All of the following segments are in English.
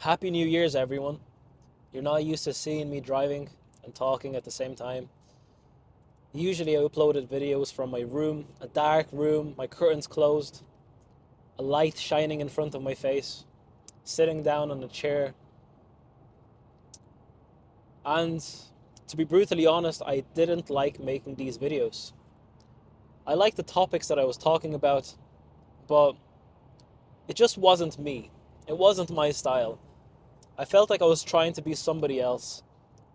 Happy New Year's, everyone. You're not used to seeing me driving and talking at the same time. Usually, I uploaded videos from my room, a dark room, my curtains closed, a light shining in front of my face, sitting down on a chair. And to be brutally honest, I didn't like making these videos. I liked the topics that I was talking about, but it just wasn't me. It wasn't my style. I felt like I was trying to be somebody else.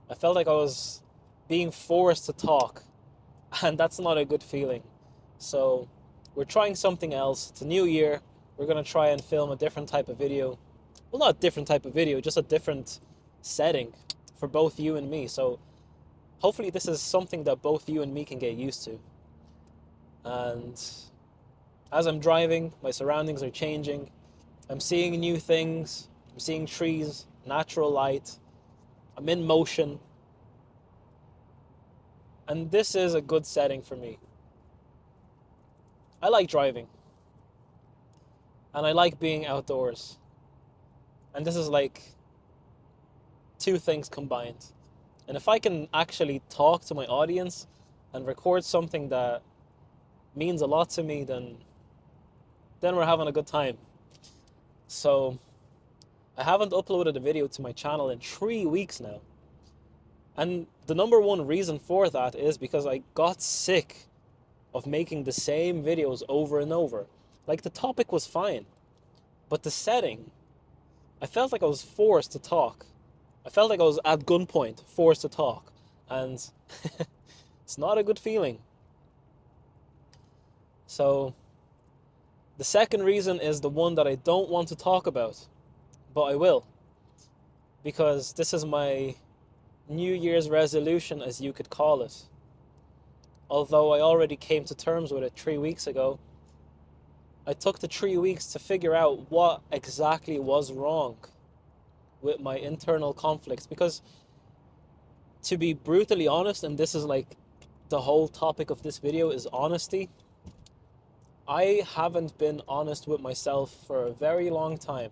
I felt like I was being forced to talk, and that's not a good feeling. So, we're trying something else. It's a new year. We're going to try and film a different type of video. Well, not a different type of video, just a different setting for both you and me. So, hopefully, this is something that both you and me can get used to. And as I'm driving, my surroundings are changing. I'm seeing new things. I'm seeing trees, natural light. I'm in motion. And this is a good setting for me. I like driving. And I like being outdoors. And this is like two things combined. And if I can actually talk to my audience and record something that means a lot to me, then we're having a good time. So I haven't uploaded a video to my channel in 3 weeks now. And the number one reason for that is because I got sick of making the same videos over and over. Like, the topic was fine, but the setting, I felt like I was forced to talk. I felt like I was at gunpoint, forced to talk. And it's not a good feeling. So the second reason is the one that I don't want to talk about, but I will. Because this is my New Year's resolution, as you could call it. Although I already came to terms with it 3 weeks ago, I took the 3 weeks to figure out what exactly was wrong with my internal conflicts. Because, to be brutally honest, and this is like the whole topic of this video, is honesty. I haven't been honest with myself for a very long time.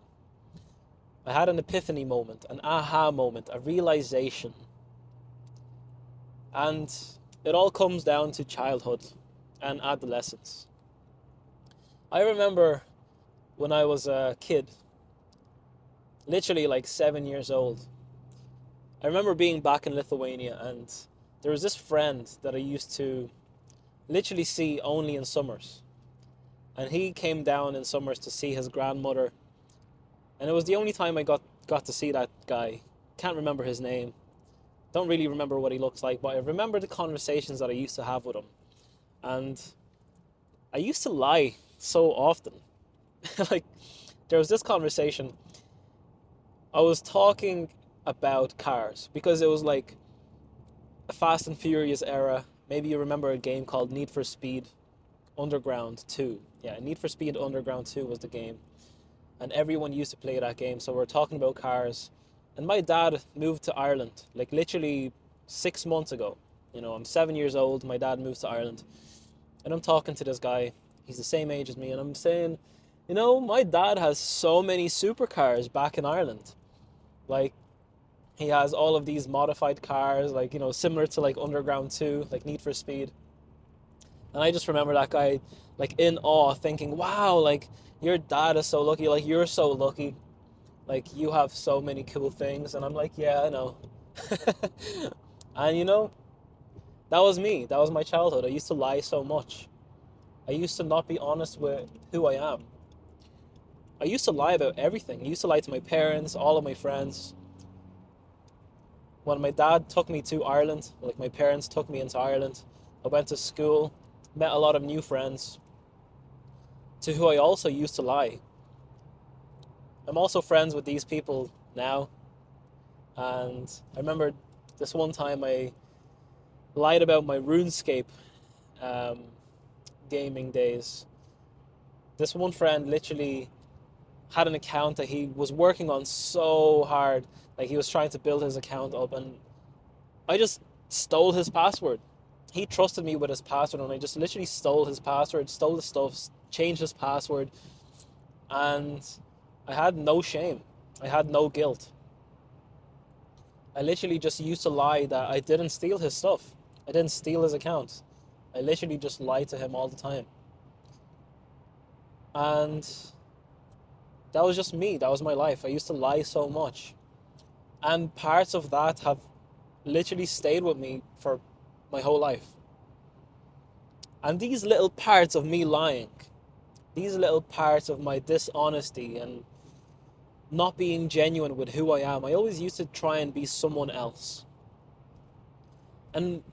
I had an epiphany moment, an aha moment, a realization. And it all comes down to childhood and adolescence. I remember when I was a kid, literally like 7 years old. I remember being back in Lithuania, and there was this friend that I used to literally see only in summers. And he came down in summers to see his grandmother. And it was the only time I got to see that guy. Can't remember his name. Don't really remember what he looks like, but I remember the conversations that I used to have with him. And I used to lie so often. Like, there was this conversation. I was talking about cars because it was like a Fast and Furious era. Maybe you remember a game called Need for Speed Underground 2. Yeah, Need for Speed Underground 2 was the game. And everyone used to play that game. So we're talking about cars. And my dad moved to Ireland, like literally 6 months ago. You know, I'm 7 years old. My dad moves to Ireland. And I'm talking to this guy. He's the same age as me. And I'm saying, you know, my dad has so many supercars back in Ireland. Like, he has all of these modified cars, like, you know, similar to like Underground 2, like Need for Speed. And I just remember that guy, like, in awe, thinking, wow, like, your dad is so lucky. Like, you're so lucky. Like, you have so many cool things. And I'm like, yeah, I know. And, you know, that was me. That was my childhood. I used to lie so much. I used to not be honest with who I am. I used to lie about everything. I used to lie to my parents, all of my friends. When my dad took me to Ireland, like, my parents took me into Ireland, I went to school, met a lot of new friends, to who I also used to lie. I'm also friends with these people now. And I remember this one time I lied about my RuneScape um, gaming days. This one friend literally had an account that he was working on so hard. Like, he was trying to build his account up, and I just stole his password. He trusted me with his password, and I just literally stole his password, stole the stuff, changed his password, and I had no shame. I had no guilt. I literally just used to lie that I didn't steal his stuff. I didn't steal his account. I literally just lied to him all the time. And that was just me. That was my life. I used to lie so much. And parts of that have literally stayed with me for my whole life. And these little parts of me lying, these little parts of my dishonesty and not being genuine with who I am, I always used to try and be someone else. And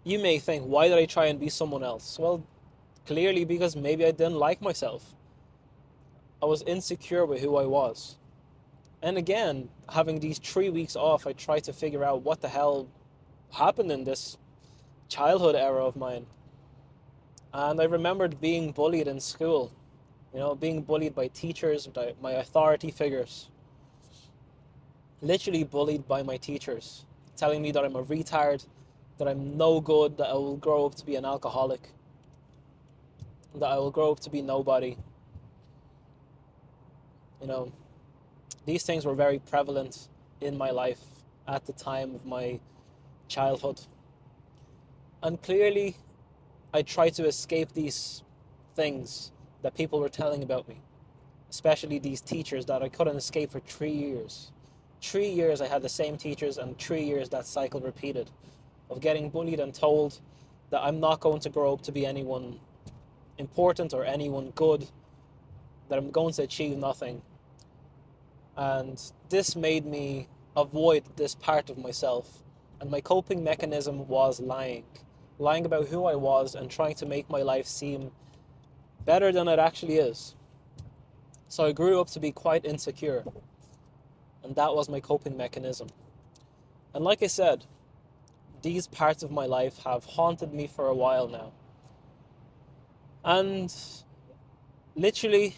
you may think, why did I try and be someone else? Well, clearly because maybe I didn't like myself. I was insecure with who I was. And again, having these 3 weeks off, I tried to figure out what the hell happened in this childhood era of mine. And I remembered being bullied in school, being bullied by teachers, by my authority figures. Literally bullied by my teachers, telling me that I'm a retard, that I'm no good, that I will grow up to be an alcoholic, that I will grow up to be nobody. These things were very prevalent in my life at the time of my childhood. And clearly, I tried to escape these things that people were telling about me, especially these teachers that I couldn't escape for 3 years. 3 years I had the same teachers, and 3 years that cycle repeated of getting bullied and told that I'm not going to grow up to be anyone important or anyone good, that I'm going to achieve nothing. And this made me avoid this part of myself. And my coping mechanism was lying about who I was and trying to make my life seem better than it actually is. So I grew up to be quite insecure. And that was my coping mechanism. And like I said, these parts of my life have haunted me for a while now. And literally,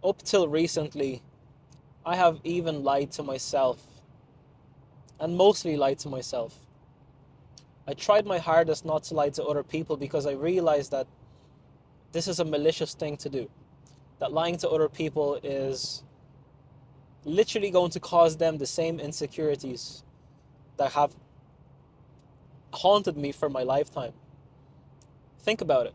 up till recently, I have even lied to myself. And mostly lied to myself. I tried my hardest not to lie to other people because I realized that this is a malicious thing to do. That lying to other people is literally going to cause them the same insecurities that have haunted me for my lifetime. Think about it.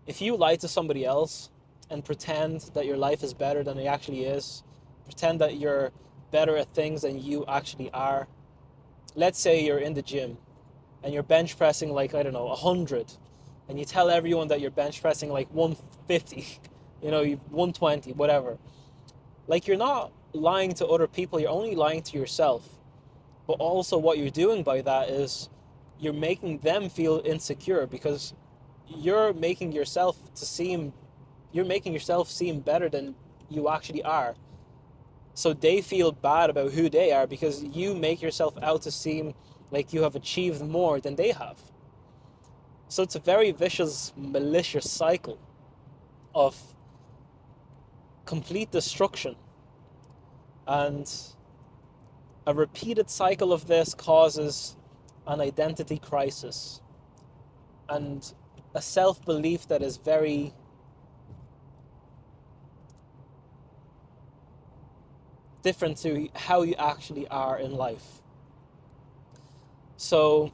If you lie to somebody else and pretend that your life is better than it actually is, pretend that you're better at things than you actually are. Let's say you're in the gym and you're bench pressing 100, and you tell everyone that you're bench pressing 150, 120, whatever. You're not lying to other people, you're only lying to yourself. But also what you're doing by that is you're making them feel insecure because you're making yourself seem better than you actually are. So they feel bad about who they are because you make yourself out to seem like you have achieved more than they have. So it's a very vicious, malicious cycle of complete destruction. And a repeated cycle of this causes an identity crisis and a self-belief that is very different to how you actually are in life. So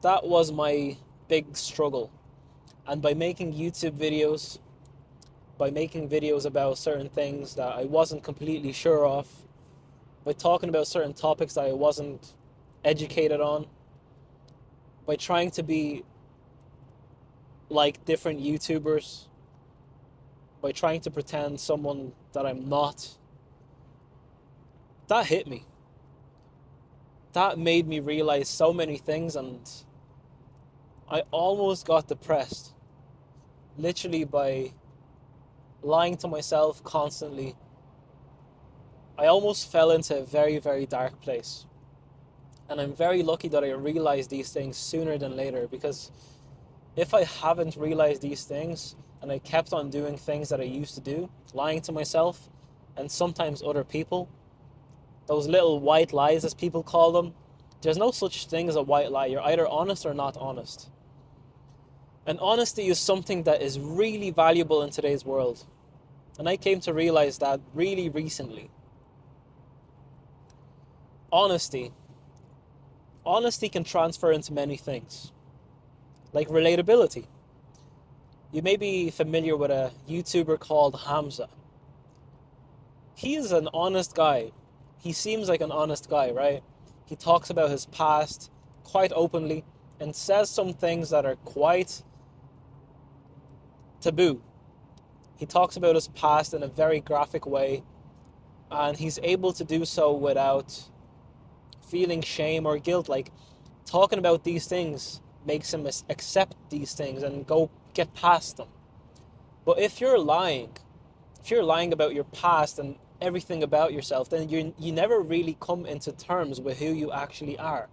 that was my big struggle. And by making YouTube videos, by making videos about certain things that I wasn't completely sure of, by talking about certain topics that I wasn't educated on, by trying to be like different YouTubers, by trying to pretend someone that I'm not, that hit me. That made me realize so many things, and I almost got depressed. Literally by lying to myself constantly, I almost fell into a very, very dark place. And I'm very lucky that I realized these things sooner than later, because if I haven't realized these things and I kept on doing things that I used to do, lying to myself and sometimes other people, those little white lies as people call them, there's no such thing as a white lie. You're either honest or not honest. And honesty is something that is really valuable in today's world. And I came to realize that really recently. Honesty. Honesty can transfer into many things, like relatability. You may be familiar with a YouTuber called Hamza. He is an honest guy. He seems like an honest guy, right? He talks about his past quite openly and says some things that are quite taboo. He talks about his past in a very graphic way, and he's able to do so without feeling shame or guilt. Like, talking about these things makes him accept these things and go get past them. But if you're lying about your past and everything about yourself, then you never really come into terms with who you actually are.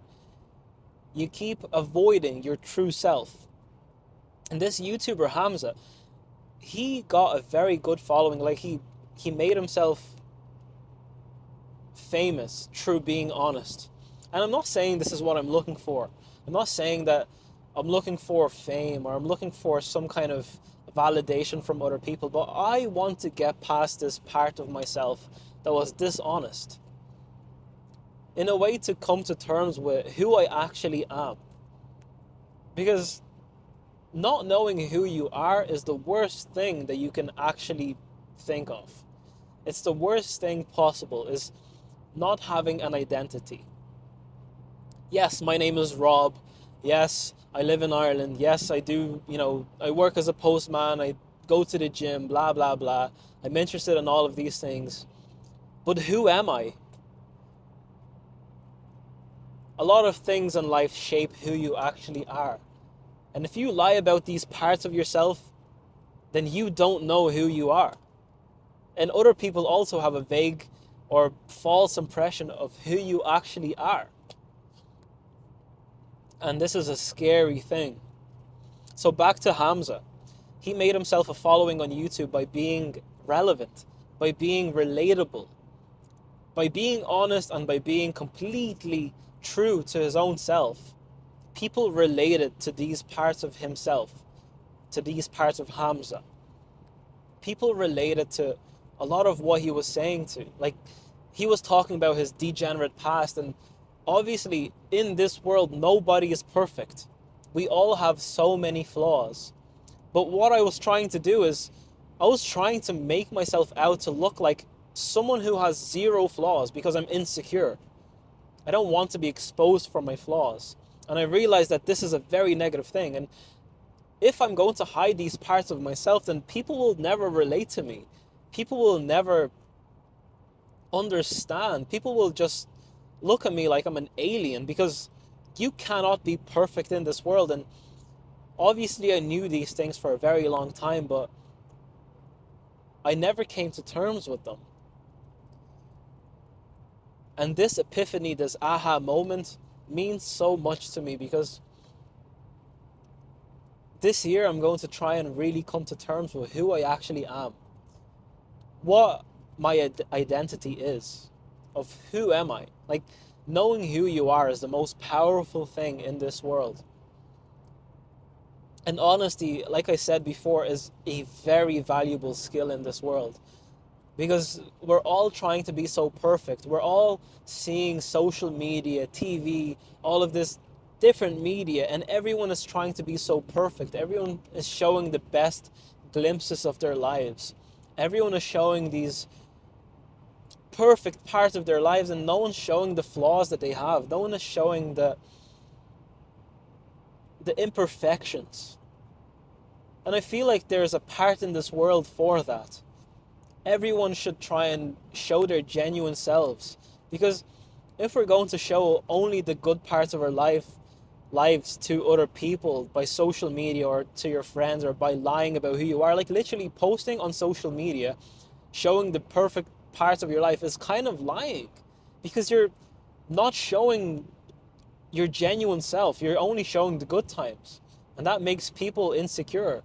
You keep avoiding your true self. And this YouTuber Hamza, he got a very good following. Like, he made himself famous through being honest. And I'm not saying this is what I'm looking for. I'm not saying that I'm looking for fame or I'm looking for some kind of validation from other people, but I want to get past this part of myself that was dishonest, in a way to come to terms with who I actually am. Because not knowing who you are is the worst thing that you can actually think of. It's the worst thing possible, is not having an identity. Yes, my name is Rob. Yes, I live in Ireland. Yes, I do, I work as a postman. I go to the gym, blah, blah, blah. I'm interested in all of these things. But who am I? A lot of things in life shape who you actually are. And if you lie about these parts of yourself, then you don't know who you are. And other people also have a vague or false impression of who you actually are. And this is a scary thing. So back to Hamza. He made himself a following on YouTube by being relevant, by being relatable, by being honest, and by being completely true to his own self. People related to these parts of himself, to these parts of Hamza. People related to a lot of what he was saying to. Like, he was talking about his degenerate past, and obviously in this world nobody is perfect. We all have so many flaws. But what I was trying to do is, I was trying to make myself out to look like someone who has zero flaws because I'm insecure. I don't want to be exposed for my flaws. And I realized that this is a very negative thing. And if I'm going to hide these parts of myself, then people will never relate to me. People will never understand. People will just look at me like I'm an alien, because you cannot be perfect in this world. And obviously I knew these things for a very long time, but I never came to terms with them. And this epiphany, this aha moment, means so much to me, because this year I'm going to try and really come to terms with who I actually am. What my identity is. Of who am I? Like, knowing who you are is the most powerful thing in this world. And honesty, like I said before, is a very valuable skill in this world. Because we're all trying to be so perfect. We're all seeing social media, TV, all of this different media, and everyone is trying to be so perfect. Everyone is showing the best glimpses of their lives. Everyone is showing these perfect parts of their lives, and no one's showing the flaws that they have. No one is showing the imperfections. And I feel like there's a part in this world for that. Everyone should try and show their genuine selves. Because if we're going to show only the good parts of our lives to other people by social media or to your friends, or by lying about who you are, like literally posting on social media, showing the perfect parts of your life, is kind of lying. Because you're not showing your genuine self. You're only showing the good times. And that makes people insecure.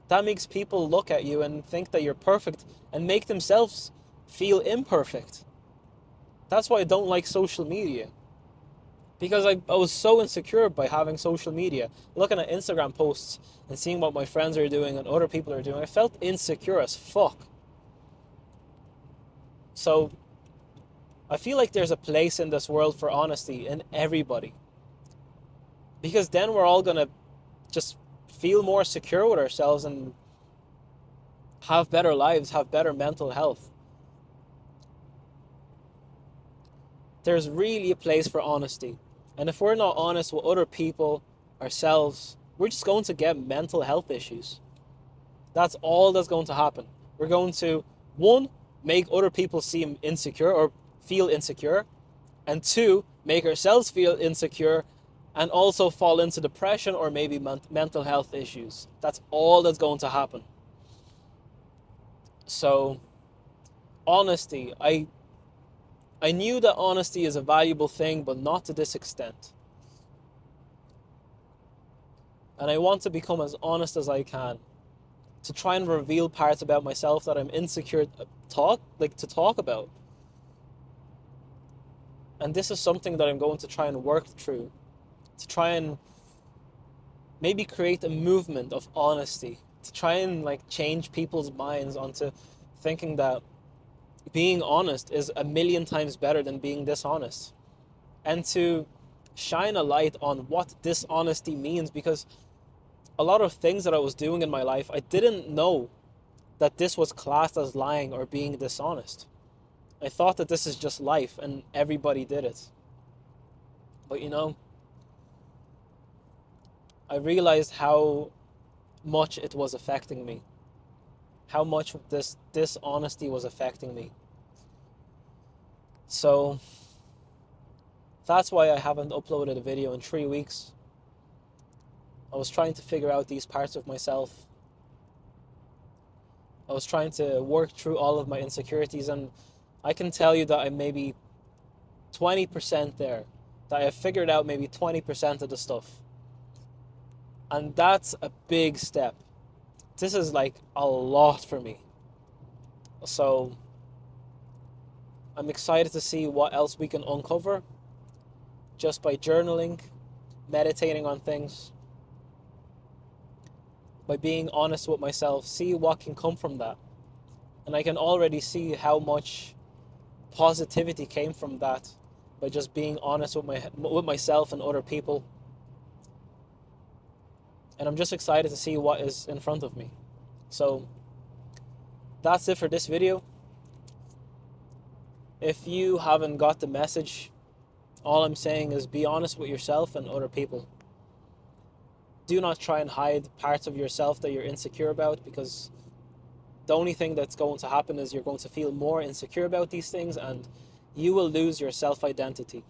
That makes people look at you and think that you're perfect and make themselves feel imperfect. That's why I don't like social media. Because I was so insecure by having social media. Looking at Instagram posts and seeing what my friends are doing and other people are doing, I felt insecure as fuck. So I feel like there's a place in this world for honesty in everybody, because then we're all gonna just feel more secure with ourselves and have better lives, have better mental health. There's really a place for honesty. And if we're not honest with other people, ourselves, we're just going to get mental health issues. That's all that's going to happen. We're going to, one, make other people seem insecure or feel insecure, and two, make ourselves feel insecure and also fall into depression or maybe mental health issues. That's all that's going to happen. So, honesty, I knew that honesty is a valuable thing, but not to this extent. And I want to become as honest as I can, to try and reveal parts about myself that I'm insecure to talk about. And this is something that I'm going to try and work through, to try and maybe create a movement of honesty, to try and change people's minds onto thinking that being honest is a million times better than being dishonest, and to shine a light on what dishonesty means, because a lot of things that I was doing in my life, I didn't know that this was classed as lying or being dishonest. I thought that this is just life and everybody did it. But I realized how much it was affecting me, how much this dishonesty was affecting me. So that's why I haven't uploaded a video in 3 weeks. I was trying to figure out these parts of myself. I was trying to work through all of my insecurities, and I can tell you that I'm maybe 20% there, that I have figured out maybe 20% of the stuff. And that's a big step. This is a lot for me. So I'm excited to see what else we can uncover just by journaling, meditating on things, by being honest with myself, see what can come from that. And I can already see how much positivity came from that by just being honest with myself and other people. And I'm just excited to see what is in front of me. So that's it for this video. If you haven't got the message, all I'm saying is be honest with yourself and other people. Do not try and hide parts of yourself that you're insecure about, because the only thing that's going to happen is you're going to feel more insecure about these things, and you will lose your self-identity.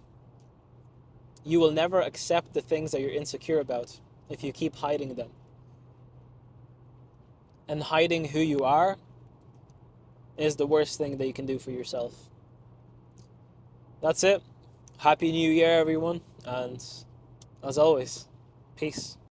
You will never accept the things that you're insecure about if you keep hiding them. And hiding who you are is the worst thing that you can do for yourself. That's it. Happy New Year, everyone. And as always, peace.